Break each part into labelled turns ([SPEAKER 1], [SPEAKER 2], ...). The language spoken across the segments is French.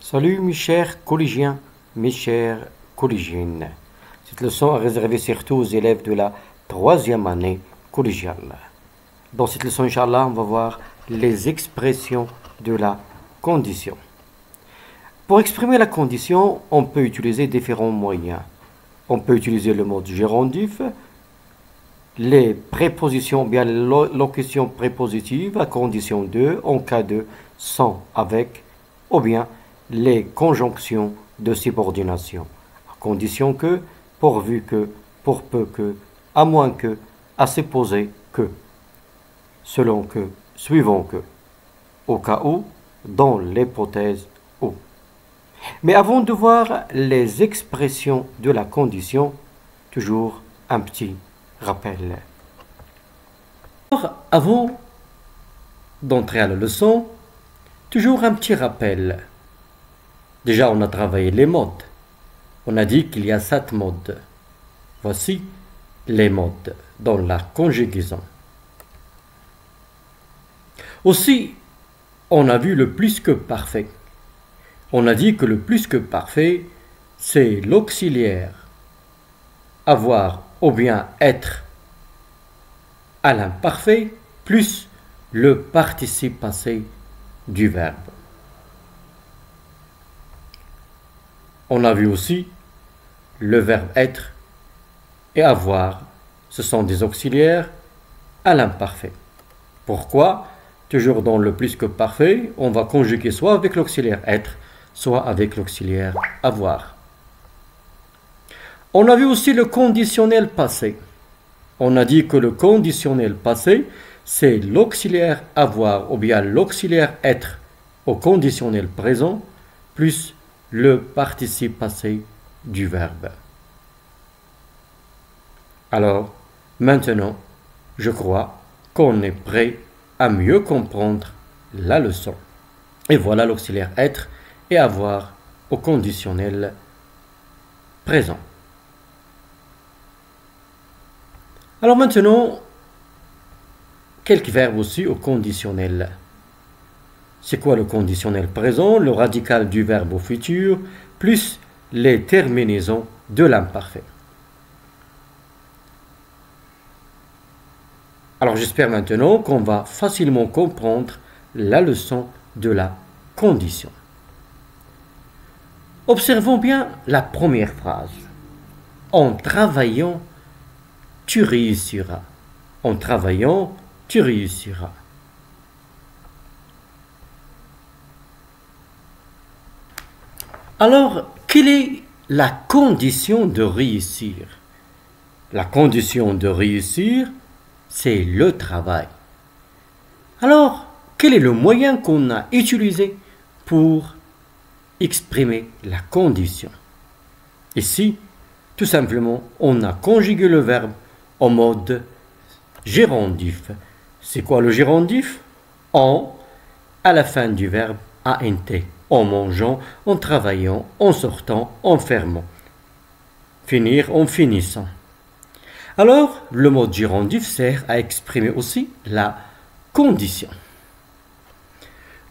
[SPEAKER 1] Salut mes chers collégiens, mes chères collégiennes. Cette leçon est réservée surtout aux élèves de la troisième année collégiale. Dans cette leçon, Inch'Allah, on va voir les expressions de la condition. Pour exprimer la condition, on peut utiliser différents moyens. On peut utiliser le mode gérondif, les prépositions, bien les locutions prépositives à condition de, en cas de, sans, avec, ou bien les conjonctions de subordination, à condition que, pourvu que, pour peu que, à moins que, à supposer que, selon que, suivant que, au cas où, dans l'hypothèse où. Mais avant de voir les expressions de la condition, toujours un petit rappel. Alors, avant d'entrer à la leçon, toujours un petit rappel. Déjà, on a travaillé les modes. On a dit qu'il y a 7 modes. Voici les modes dans la conjugaison. Aussi, on a vu le plus que parfait. On a dit que le plus que parfait, c'est l'auxiliaire avoir ou bien être à l'imparfait plus le participe passé du verbe. On a vu aussi le verbe être et avoir. Ce sont des auxiliaires à l'imparfait. Pourquoi? Toujours dans le plus que parfait, on va conjuguer soit avec l'auxiliaire être, soit avec l'auxiliaire avoir. On a vu aussi le conditionnel passé. On a dit que le conditionnel passé, c'est l'auxiliaire avoir ou bien l'auxiliaire être au conditionnel présent plus le participe passé du verbe. Alors, maintenant, je crois qu'on est prêt à mieux comprendre la leçon. Et voilà l'auxiliaire être et avoir au conditionnel présent. Alors maintenant, quelques verbes aussi au conditionnel. C'est quoi le conditionnel présent? Le radical du verbe au futur, plus les terminaisons de l'imparfait. Alors j'espère maintenant qu'on va facilement comprendre la leçon de la condition. Observons bien la première phrase. En travaillant, tu réussiras. En travaillant, tu réussiras. Alors, quelle est la condition de réussir? La condition de réussir, c'est le travail. Alors, quel est le moyen qu'on a utilisé pour exprimer la condition? Ici, tout simplement, on a conjugué le verbe en mode gérondif. C'est quoi le gérondif? En, à la fin du verbe, ant. En mangeant, en travaillant, en sortant, en fermant. Finir en finissant. Alors, le mode gérondif sert à exprimer aussi la condition.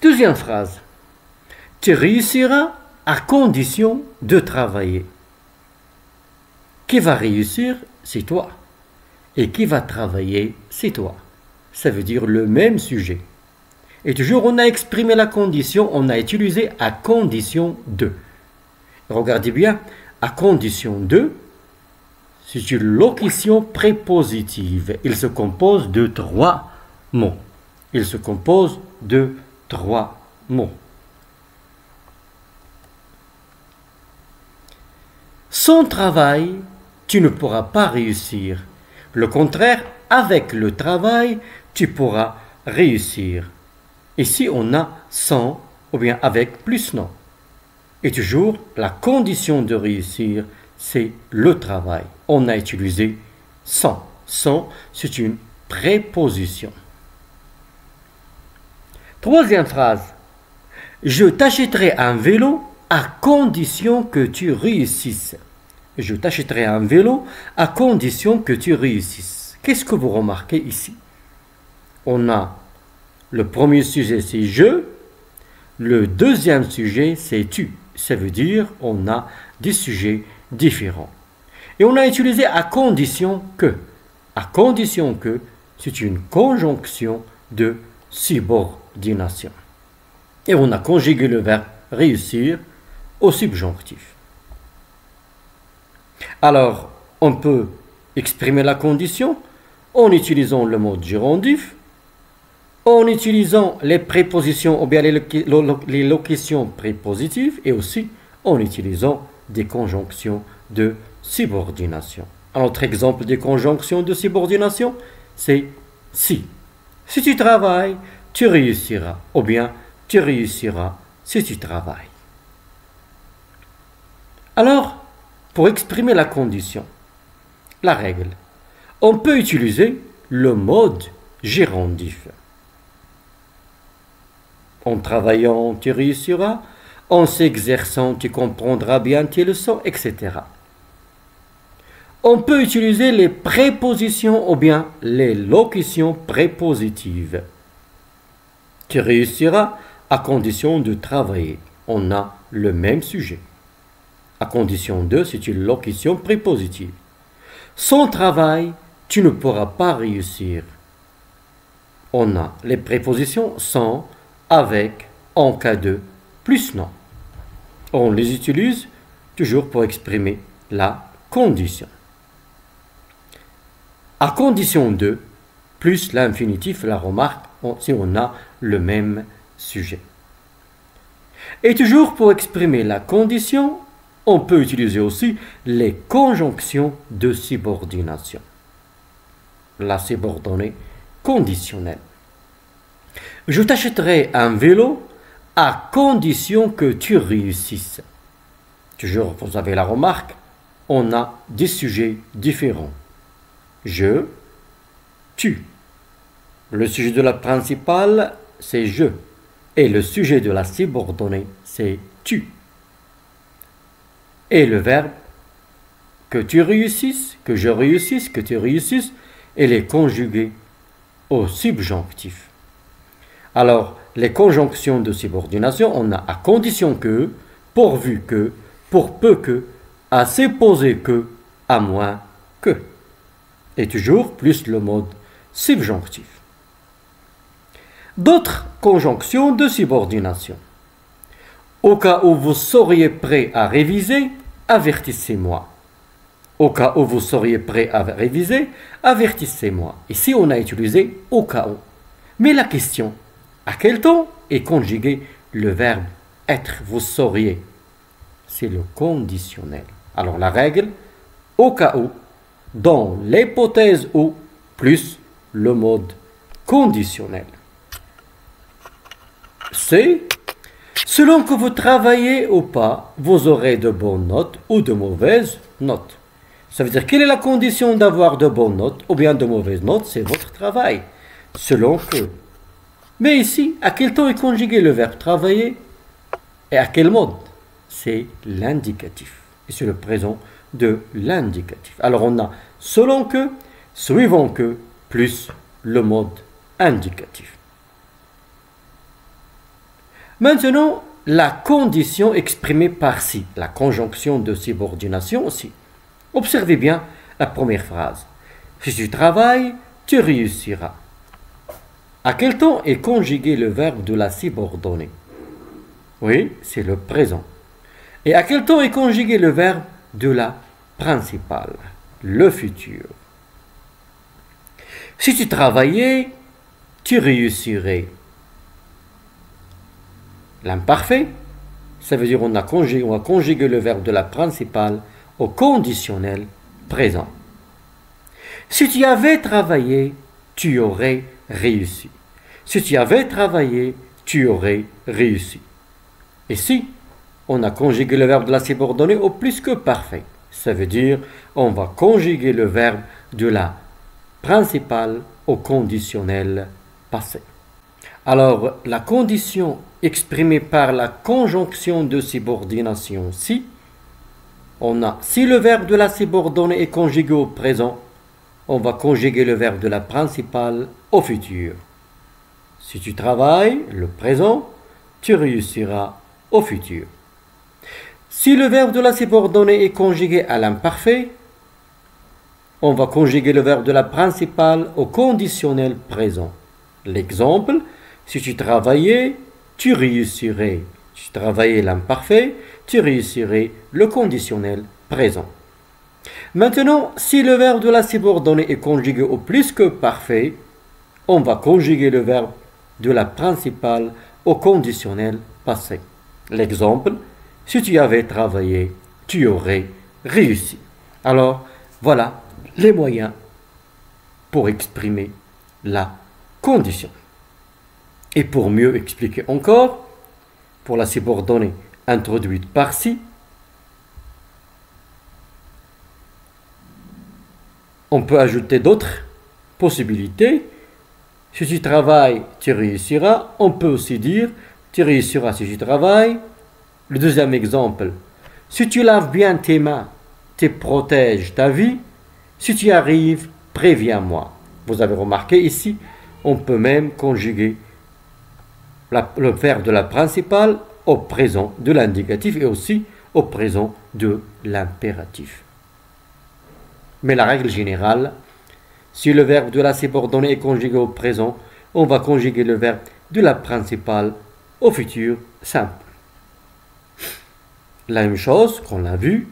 [SPEAKER 1] Deuxième phrase. Tu réussiras à condition de travailler. Qui va réussir, c'est toi. Et qui va travailler, c'est toi. Ça veut dire le même sujet. Et toujours, on a exprimé la condition, on a utilisé à condition de. Regardez bien, à condition de, c'est une locution prépositive. Il se compose de 3 mots. Il se compose de 3 mots. Sans travail, tu ne pourras pas réussir. Le contraire, avec le travail, tu pourras réussir. Ici, on a sans ou bien avec plus non. Et toujours, la condition de réussir, c'est le travail. On a utilisé sans. Sans, c'est une préposition. Troisième phrase. Je t'achèterai un vélo à condition que tu réussisses. Je t'achèterai un vélo à condition que tu réussisses. Qu'est-ce que vous remarquez ici? On a le premier sujet, c'est je. Le deuxième sujet, c'est tu. Ça veut dire on a des sujets différents. Et on a utilisé à condition que. À condition que, c'est une conjonction de subordination. Et on a conjugué le verbe réussir au subjonctif. Alors, on peut exprimer la condition en utilisant le mode gérondif, en utilisant les prépositions ou bien les locutions prépositives et aussi en utilisant des conjonctions de subordination. Un autre exemple de conjonction de subordination, c'est si. Si tu travailles, tu réussiras. Ou bien, tu réussiras si tu travailles. Alors, pour exprimer la condition, la règle, on peut utiliser le mode gérondif. En travaillant, tu réussiras. En s'exerçant, tu comprendras bien tes leçons, etc. On peut utiliser les prépositions ou bien les locutions prépositives. Tu réussiras à condition de travailler. On a le même sujet. À condition de, c'est une locution prépositive. Sans travail, tu ne pourras pas réussir. On a les prépositions sans, avec, en cas de, plus non. On les utilise toujours pour exprimer la condition. À condition de, plus l'infinitif, la remarque, si on a le même sujet. Et toujours pour exprimer la condition, on peut utiliser aussi les conjonctions de subordination. La subordonnée conditionnelle. Je t'achèterai un vélo à condition que tu réussisses. Toujours, vous avez la remarque, on a des sujets différents. Je, tu. Le sujet de la principale, c'est je. Et le sujet de la subordonnée, c'est tu. Et le verbe, que tu réussisses, que je réussisse, que tu réussisses, elle est conjuguée au subjonctif. Alors, les conjonctions de subordination, on a à condition que, pourvu que, pour peu que, à supposer que, à moins que. Et toujours plus le mode subjonctif. D'autres conjonctions de subordination. Au cas où vous seriez prêt à réviser, avertissez-moi. Au cas où vous seriez prêt à réviser, avertissez-moi. Ici, on a utilisé au cas où. Mais la question, à quel temps est conjugué le verbe être, vous sauriez? C'est le conditionnel. Alors la règle, au cas où, dans l'hypothèse où, plus le mode conditionnel. C'est, selon que vous travaillez ou pas, vous aurez de bonnes notes ou de mauvaises notes. Ça veut dire, quelle est la condition d'avoir de bonnes notes ou bien de mauvaises notes? C'est votre travail. Selon que. Mais ici, à quel temps est conjugué le verbe travailler et à quel mode? C'est l'indicatif. Et c'est le présent de l'indicatif. Alors on a selon que, suivant que, plus le mode indicatif. Maintenant, la condition exprimée par si, la conjonction de subordination aussi. Observez bien la première phrase. Si tu travailles, tu réussiras. À quel temps est conjugué le verbe de la subordonnée? Oui, c'est le présent. Et à quel temps est conjugué le verbe de la principale? Le futur. Si tu travaillais, tu réussirais. L'imparfait, ça veut dire on a conjugué le verbe de la principale au conditionnel présent. Si tu avais travaillé, tu aurais réussi. Si tu avais travaillé, tu aurais réussi. Ici, on a conjugué le verbe de la subordonnée au plus que parfait. Ça veut dire on va conjuguer le verbe de la principale au conditionnel passé. Alors, la condition exprimée par la conjonction de subordination si, on a si le verbe de la subordonnée est conjugué au présent, on va conjuguer le verbe de la principale au futur. Si tu travailles, le présent, tu réussiras au futur. Si le verbe de la subordonnée est conjugué à l'imparfait, on va conjuguer le verbe de la principale au conditionnel présent. L'exemple, si tu travaillais, tu réussirais. Si tu travaillais l'imparfait, tu réussirais le conditionnel présent. Maintenant, si le verbe de la subordonnée est conjugué au plus que parfait, on va conjuguer le verbe de la principale au conditionnel passé. L'exemple, si tu avais travaillé, tu aurais réussi. Alors, voilà les moyens pour exprimer la condition. Et pour mieux expliquer encore, pour la subordonnée introduite par ci, on peut ajouter d'autres possibilités. Si tu travailles, tu réussiras. On peut aussi dire, tu réussiras si tu travailles. Le deuxième exemple, si tu laves bien tes mains, tu protèges ta vie. Si tu y arrives, préviens-moi. Vous avez remarqué ici, on peut même conjuguer le verbe de la principale au présent de l'indicatif et aussi au présent de l'impératif. Mais la règle générale, si le verbe de la subordonnée est conjugué au présent, on va conjuguer le verbe de la principale au futur simple. La même chose qu'on l'a vu.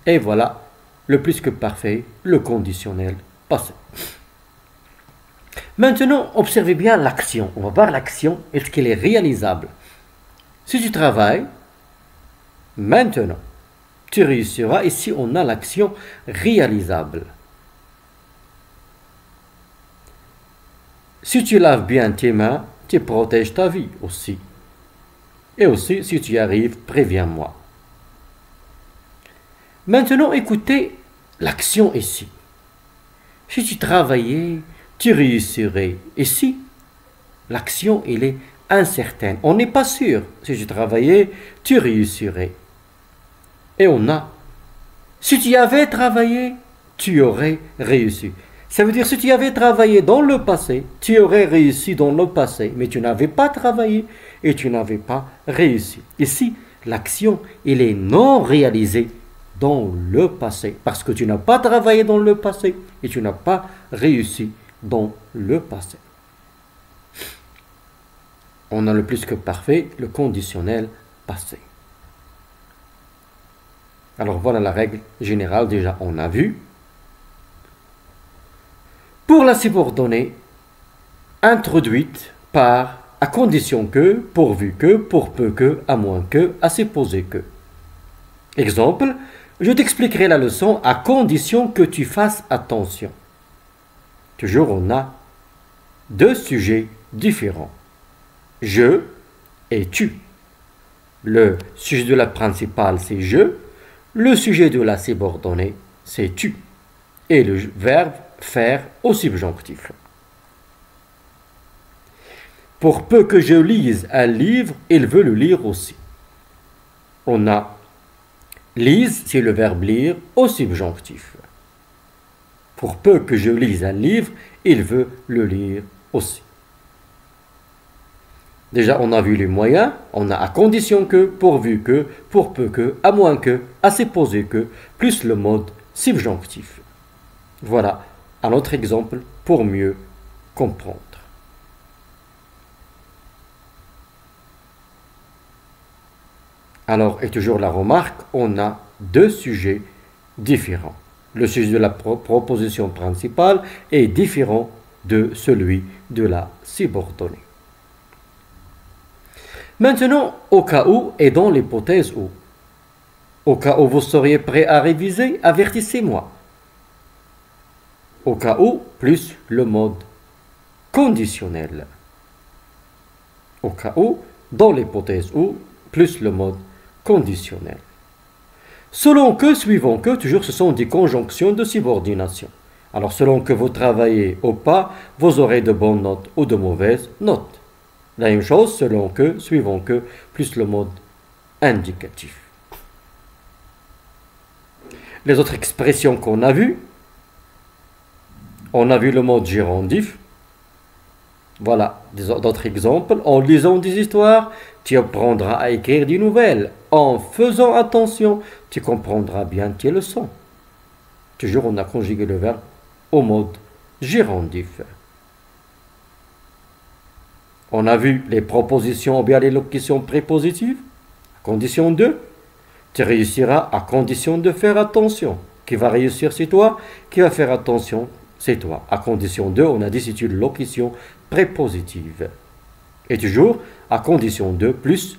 [SPEAKER 1] Et voilà, le plus que parfait, le conditionnel passé. Maintenant, observez bien l'action. On va voir l'action, est-ce qu'elle est réalisable? Si tu travailles, maintenant, tu réussiras. Ici, on a l'action réalisable. Si tu laves bien tes mains, tu protèges ta vie aussi. Et aussi, si tu y arrives, préviens-moi. Maintenant, écoutez l'action ici. Si tu travaillais, tu réussirais. Ici, l'action, elle est incertaine. On n'est pas sûr. Si tu travaillais, tu réussirais. Et on a, si tu avais travaillé, tu aurais réussi. Ça veut dire, si tu avais travaillé dans le passé, tu aurais réussi dans le passé. Mais tu n'avais pas travaillé et tu n'avais pas réussi. Ici, l'action, elle est non réalisée dans le passé. Parce que tu n'as pas travaillé dans le passé et tu n'as pas réussi dans le passé. On a le plus que parfait, le conditionnel passé. Alors voilà la règle générale, déjà on a vu. Pour la subordonnée, introduite par à condition que, pourvu que, pour peu que, à moins que, à supposer que. Exemple, je t'expliquerai la leçon à condition que tu fasses attention. Toujours on a deux sujets différents. Je et tu. Le sujet de la principale, c'est je. Le sujet de la subordonnée, c'est tu. Et le verbe faire au subjonctif. Pour peu que je lise un livre, il veut le lire aussi. On a lise, c'est le verbe lire au subjonctif. Pour peu que je lise un livre, il veut le lire aussi. Déjà, on a vu les moyens. On a à condition que, pourvu que, pour peu que, à moins que, à supposer que, plus le mode subjonctif. Voilà un autre exemple pour mieux comprendre. Alors, et toujours la remarque, on a deux sujets différents. Le sujet de la proposition principale est différent de celui de la subordonnée. Maintenant, au cas où et dans l'hypothèse où. Au cas où vous seriez prêt à réviser, avertissez-moi. Au cas où, plus le mode conditionnel. Au cas où, dans l'hypothèse où, plus le mode conditionnel. Selon que, suivant que, toujours ce sont des conjonctions de subordination. Alors selon que vous travaillez ou pas, vous aurez de bonnes notes ou de mauvaises notes. La même chose selon que, suivant que, plus le mode indicatif. Les autres expressions qu'on a vues, on a vu le mode gérondif. Voilà d'autres exemples. En lisant des histoires, tu apprendras à écrire des nouvelles. En faisant attention, tu comprendras bien tes leçons. Toujours, on a conjugué le verbe au mode gérondif. On a vu les propositions ou bien les locutions prépositives. Condition 2, tu réussiras à condition de faire attention. Qui va réussir, c'est toi. Qui va faire attention, c'est toi. À condition 2, on a dit c'est une locution prépositive. Et toujours, à condition 2 plus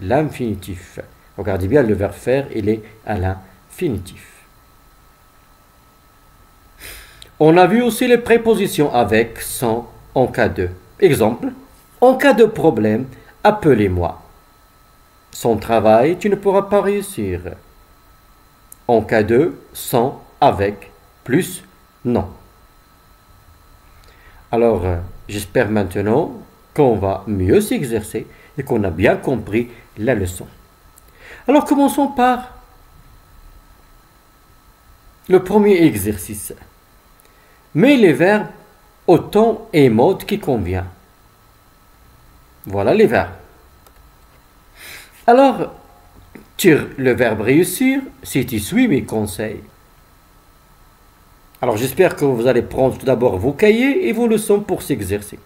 [SPEAKER 1] l'infinitif. Regardez bien, le verbe faire, il est à l'infinitif. On a vu aussi les prépositions avec, sans, en cas de. Exemple, en cas de problème, appelez-moi. Sans travail, tu ne pourras pas réussir. En cas de, sans, avec, plus, non. Alors, j'espère maintenant qu'on va mieux s'exercer et qu'on a bien compris la leçon. Alors, commençons par le premier exercice. Mets les verbes au temps et mode qui convient. Voilà les verbes. Alors, tire le verbe réussir si tu suis mes conseils. Alors, j'espère que vous allez prendre tout d'abord vos cahiers et vos leçons pour s'exercer.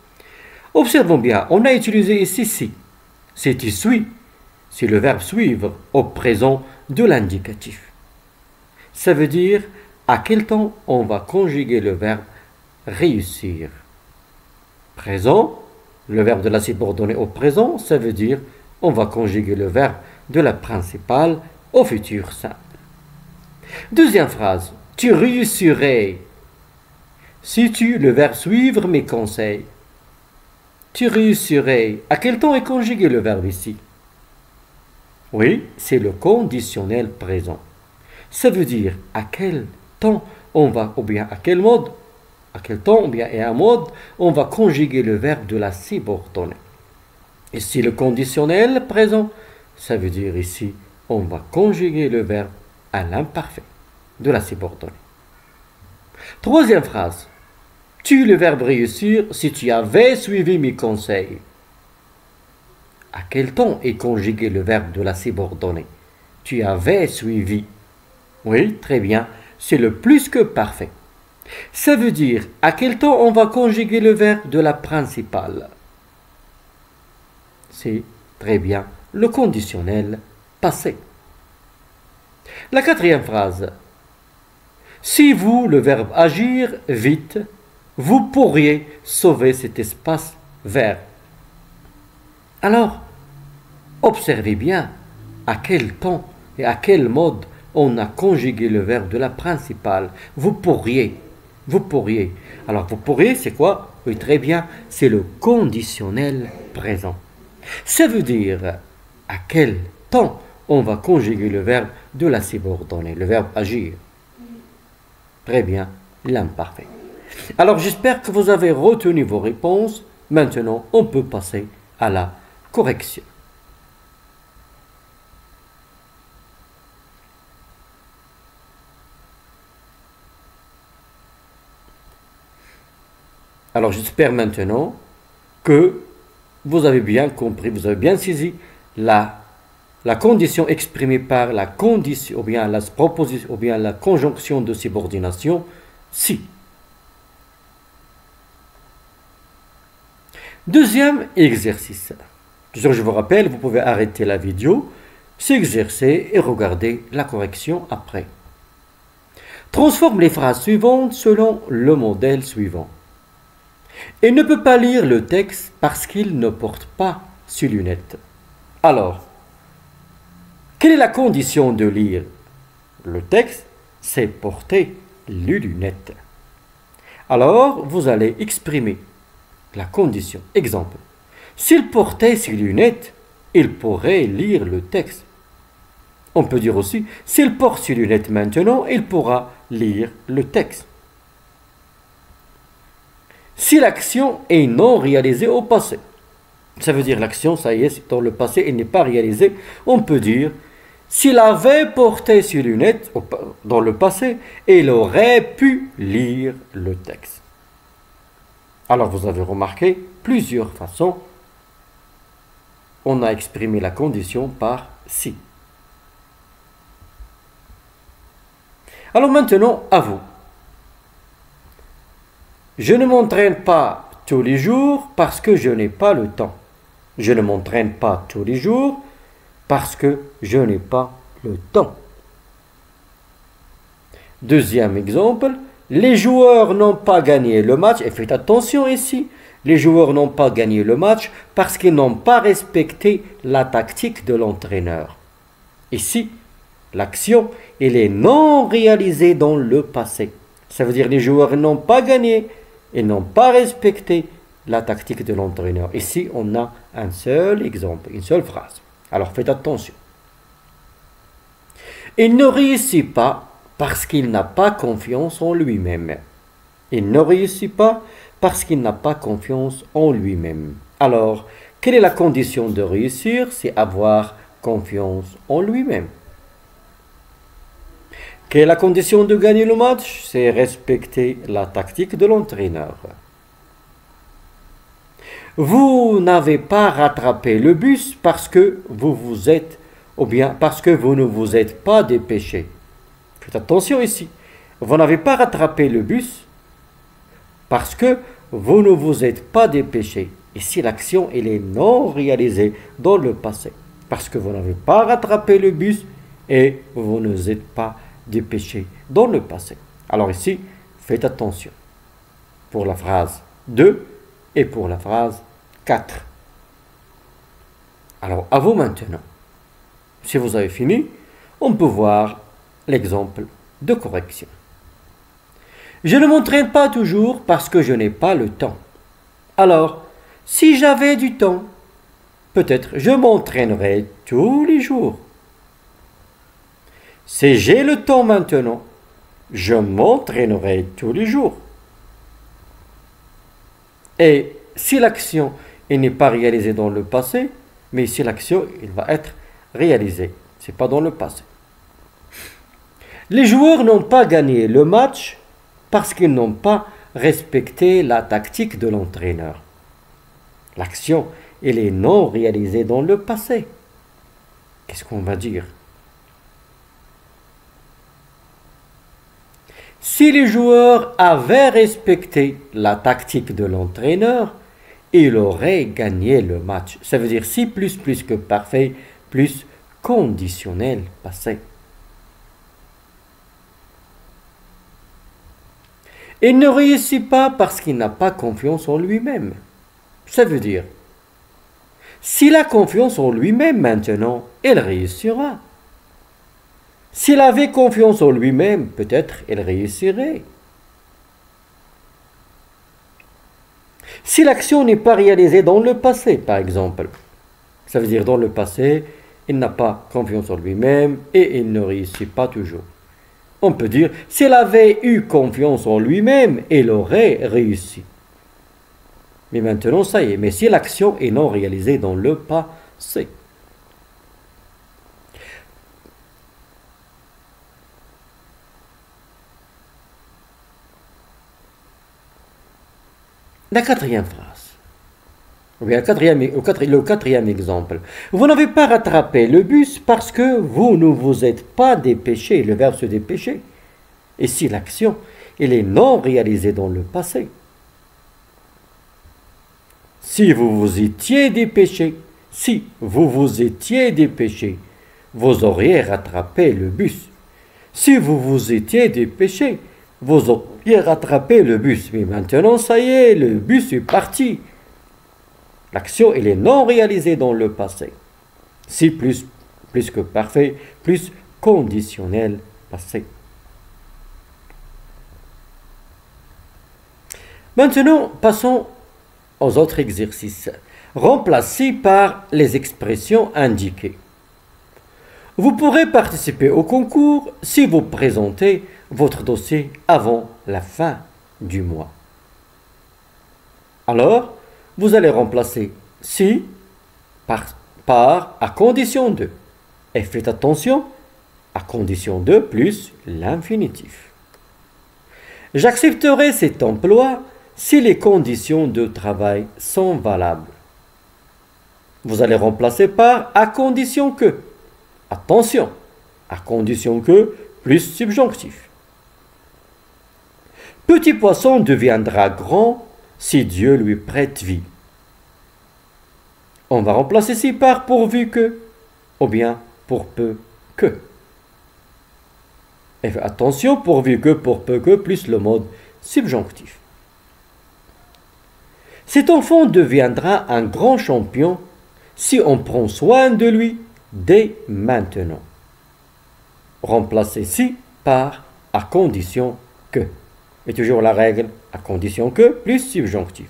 [SPEAKER 1] Observons bien, on a utilisé ici si. Si tu suis, c'est le verbe suivre au présent de l'indicatif. Ça veut dire à quel temps on va conjuguer le verbe réussir. Présent, le verbe de la subordonnée au présent, ça veut dire on va conjuguer le verbe de la principale au futur simple. Deuxième phrase, tu réussirais. Si tu, le verbe suivre mes conseils. Tu réussirais. À quel temps est conjugué le verbe ici? Oui, c'est le conditionnel présent. Ça veut dire à quel temps on va, ou bien à quel mode, à quel temps, ou bien et à un mode, on va conjuguer le verbe de la subordonnée. Ici, le conditionnel présent, ça veut dire ici, on va conjuguer le verbe à l'imparfait de la subordonnée. Troisième phrase. Tu le verbe réussir si tu avais suivi mes conseils. À quel temps est conjugué le verbe de la subordonnée? Tu avais suivi. Oui, très bien. C'est le plus que parfait. Ça veut dire à quel temps on va conjuguer le verbe de la principale? C'est très bien le conditionnel passé. La quatrième phrase. Si vous, le verbe agir, vite, vous pourriez sauver cet espace vert. Alors, observez bien à quel temps et à quel mode on a conjugué le verbe de la principale. Vous pourriez. Vous pourriez. Alors, vous pourriez, c'est quoi? Oui, très bien, c'est le conditionnel présent. Ça veut dire à quel temps on va conjuguer le verbe de la subordonnée, le verbe agir. Très bien, l'imparfait. Alors, j'espère que vous avez retenu vos réponses. Maintenant, on peut passer à la correction. Alors, j'espère maintenant que vous avez bien compris, vous avez bien saisi la condition exprimée par la condition, ou bien la proposition, ou bien la conjonction de subordination, si. Deuxième exercice. Je vous rappelle, vous pouvez arrêter la vidéo, s'exercer et regarder la correction après. Transforme les phrases suivantes selon le modèle suivant. Il ne peut pas lire le texte parce qu'il ne porte pas ses lunettes. Alors, quelle est la condition de lire le texte? C'est porter les lunettes. Alors, vous allez exprimer la condition. Exemple, s'il portait ses lunettes, il pourrait lire le texte. On peut dire aussi, s'il porte ses lunettes maintenant, il pourra lire le texte. Si l'action est non réalisée au passé, ça veut dire l'action, ça y est, c'est dans le passé, elle n'est pas réalisée, on peut dire, s'il avait porté ses lunettes dans le passé, il aurait pu lire le texte. Alors vous avez remarqué plusieurs façons. On a exprimé la condition par si. Alors maintenant, à vous. Je ne m'entraîne pas tous les jours parce que je n'ai pas le temps. Je ne m'entraîne pas tous les jours parce que je n'ai pas le temps. Deuxième exemple, les joueurs n'ont pas gagné le match, et faites attention ici, les joueurs n'ont pas gagné le match parce qu'ils n'ont pas respecté la tactique de l'entraîneur. Ici, l'action, elle est non réalisée dans le passé. Ça veut dire les joueurs n'ont pas gagné, ils n'ont pas respecté la tactique de l'entraîneur. Ici, on a un seul exemple, une seule phrase. Alors faites attention. Il ne réussit pas parce qu'il n'a pas confiance en lui-même. Il ne réussit pas parce qu'il n'a pas confiance en lui-même. Alors, quelle est la condition de réussir? C'est avoir confiance en lui-même. Quelle est la condition de gagner le match? C'est respecter la tactique de l'entraîneur. Vous n'avez pas rattrapé le bus parce que vous vous êtes, ou bien parce que vous ne vous êtes pas dépêché. Faites attention ici. Vous n'avez pas rattrapé le bus parce que vous ne vous êtes pas dépêché. Ici, l'action, elle est non réalisée dans le passé. Parce que vous n'avez pas rattrapé le bus et vous ne vous êtes pas dépêché dans le passé. Alors ici, faites attention pour la phrase 2 et pour la phrase 4. Alors, à vous maintenant. Si vous avez fini, on peut voir l'exemple de correction. Je ne m'entraîne pas toujours parce que je n'ai pas le temps. Alors, si j'avais du temps, peut-être je m'entraînerais tous les jours. Si j'ai le temps maintenant, je m'entraînerai tous les jours. Et si l'action n'est pas réalisée dans le passé, mais si l'action va être réalisée, ce n'est pas dans le passé. Les joueurs n'ont pas gagné le match parce qu'ils n'ont pas respecté la tactique de l'entraîneur. L'action, elle est non réalisée dans le passé. Qu'est-ce qu'on va dire? Si les joueurs avaient respecté la tactique de l'entraîneur, ils auraient gagné le match. Ça veut dire si plus que parfait, plus conditionnel passé. Il ne réussit pas parce qu'il n'a pas confiance en lui-même. Ça veut dire, s'il a confiance en lui-même maintenant, il réussira. S'il avait confiance en lui-même, peut-être il réussirait. Si l'action n'est pas réalisée dans le passé, par exemple, ça veut dire dans le passé, il n'a pas confiance en lui-même et il ne réussit pas toujours. On peut dire, s'il avait eu confiance en lui-même, il aurait réussi. Mais maintenant, ça y est. Mais si l'action est non réalisée dans le passé. La quatrième phrase. Ou bien le quatrième exemple. Vous n'avez pas rattrapé le bus parce que vous ne vous êtes pas dépêché. Le verbe se dépêcher. Et si l'action, elle est non réalisée dans le passé. Si vous vous étiez dépêché, vous auriez rattrapé le bus. Si vous vous étiez dépêché, vous auriez rattrapé le bus. Mais maintenant, ça y est, le bus est parti. L'action, elle est non réalisée dans le passé. Si plus que parfait, plus conditionnel passé. Maintenant, passons aux autres exercices. Remplacés par les expressions indiquées. Vous pourrez participer au concours si vous présentez votre dossier avant la fin du mois. Alors, vous allez remplacer si par à condition de. Et faites attention, à condition de plus l'infinitif. J'accepterai cet emploi si les conditions de travail sont valables. Vous allez remplacer par à condition que. Attention, à condition que plus subjonctif. Petit poisson deviendra grand si Dieu lui prête vie. On va remplacer ici par pourvu que, ou bien pour peu que. Et attention, pourvu que, pour peu que, plus le mode subjonctif. Cet enfant deviendra un grand champion si on prend soin de lui dès maintenant. Remplacez ci par à condition que. Et toujours la règle à condition que plus subjonctif.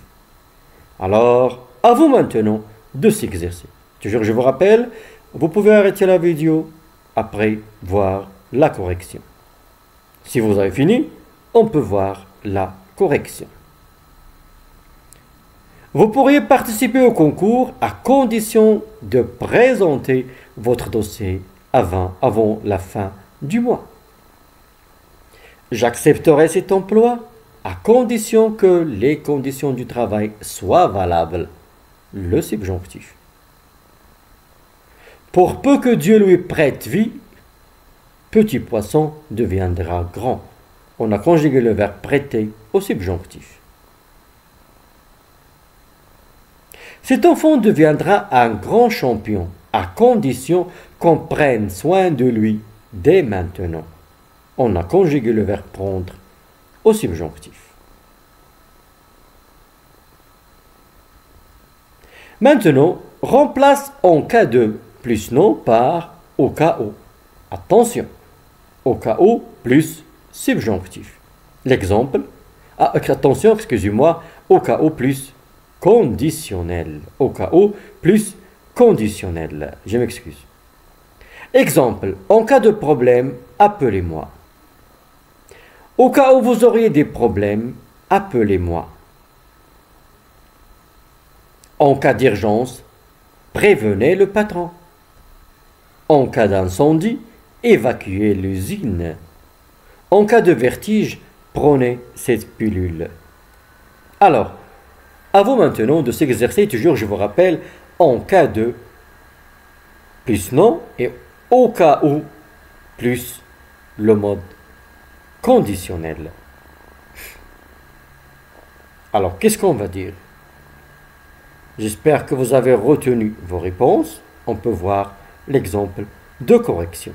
[SPEAKER 1] Alors, à vous maintenant de s'exercer. Toujours, je vous rappelle, vous pouvez arrêter la vidéo après voir la correction. Si vous avez fini, on peut voir la correction. Vous pourriez participer au concours à condition de présenter votre dossier avant la fin du mois. J'accepterai cet emploi à condition que les conditions du travail soient valables. Le subjonctif. Pour peu que Dieu lui prête vie, petit poisson deviendra grand. On a conjugué le verbe prêter au subjonctif. Cet enfant deviendra un grand champion à condition qu'on prenne soin de lui dès maintenant. On a conjugué le verbe prendre au subjonctif. Maintenant, remplace en cas de plus non par au cas où. Attention, au cas où plus subjonctif. L'exemple, attention, excusez-moi, au cas où plus conditionnel. Au cas où plus conditionnel. Je m'excuse. Exemple, en cas de problème, appelez-moi. Au cas où vous auriez des problèmes, appelez-moi. En cas d'urgence, prévenez le patron. En cas d'incendie, évacuez l'usine. En cas de vertige, prenez cette pilule. Alors, à vous maintenant de s'exercer, toujours je vous rappelle, en cas de plus non et au cas où plus le mode conditionnel. Alors, qu'est-ce qu'on va dire? J'espère que vous avez retenu vos réponses. On peut voir l'exemple de correction.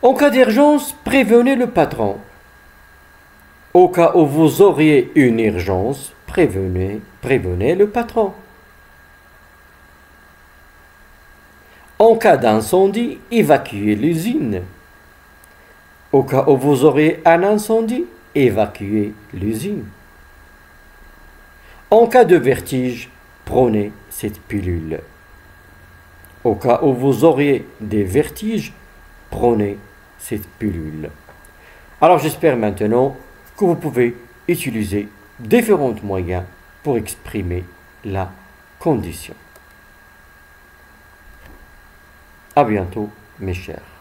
[SPEAKER 1] En cas d'urgence, prévenez le patron. Au cas où vous auriez une urgence, prévenez le patron. En cas d'incendie, évacuez l'usine. Au cas où vous auriez un incendie, évacuez l'usine. En cas de vertige, prenez cette pilule. Au cas où vous auriez des vertiges, prenez cette pilule. Alors j'espère maintenant que vous pouvez utiliser différents moyens pour exprimer la condition. À bientôt, mes chers.